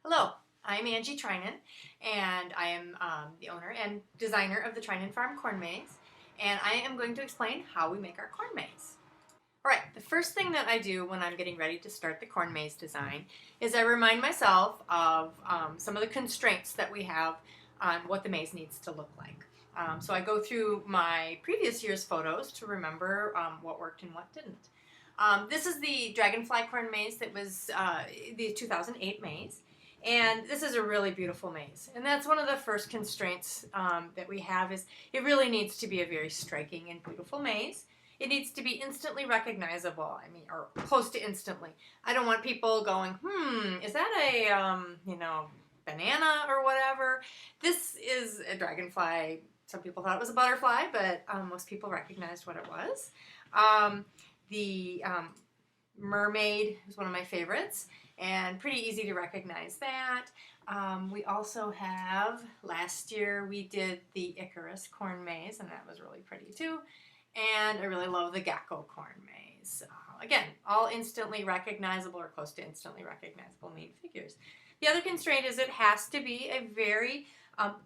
Hello, I'm Angie Treinen, and I am the owner and designer of the Treinen Farm Corn Maze, and I am going to explain how we make our corn maze. All right, the first thing that I do when I'm getting ready to start the corn maze design is I remind myself of some of the constraints that we have on what the maze needs to look like. So I go through my previous year's photos to remember what worked and what didn't. This is the Dragonfly Corn Maze that was the 2008 maze. And this is a really beautiful maze. And that's one of the first constraints that we have is it really needs to be a very striking and beautiful maze. It needs to be instantly recognizable, or close to instantly. I don't want people going, is that a, banana or whatever? This is a dragonfly. Some people thought it was a butterfly, but most people recognized what it was. The mermaid is one of my favorites, and pretty easy to recognize that. We also have, last year we did the Icarus Corn Maze, and that was really pretty too. And I really love the Gecko Corn Maze. Again, all instantly recognizable or close to instantly recognizable main figures. The other constraint is it has to be a very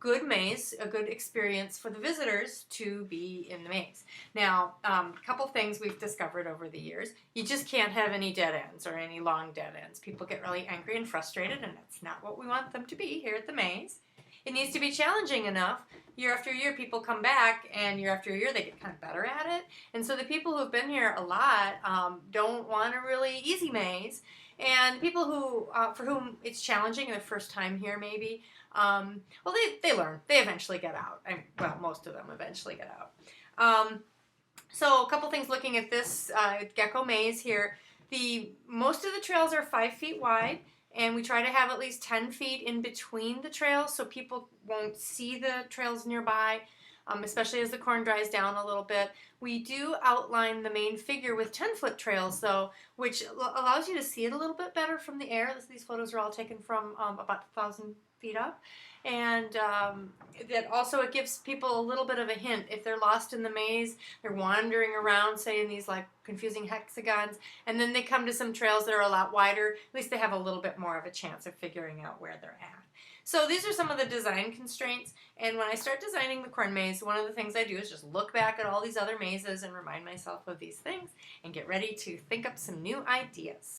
good maze, a good experience for the visitors to be in the maze. Now, a couple things we've discovered over the years. You just can't have any dead ends or any long dead ends. People get really angry and frustrated, and that's not what we want them to be here at the maze. It needs to be challenging enough. Year after year, people come back, and year after year, they get kind of better at it. And so the people who've been here a lot don't want a really easy maze. And people who, for whom it's challenging their first time here maybe, well, they learn. They eventually get out. Well, most of them eventually get out. So a couple things looking at this gecko maze here. Most of the trails are 5 feet wide, and we try to have at least 10 feet in between the trails so people won't see the trails nearby, especially as the corn dries down a little bit. We do outline the main figure with 10-foot trails, though, which allows you to see it a little bit better from the air. These photos are all taken from about 1,000 feet up. And that also, it gives people a little bit of a hint. If they're lost in the maze, they're wandering around, say, in these like confusing hexagons, and then they come to some trails that are a lot wider, at least they have a little bit more of a chance of figuring out where they're at. So these are some of the design constraints, and when I start designing the corn maze, one of the things I do is just look back at all these other mazes and remind myself of these things and get ready to think up some new ideas.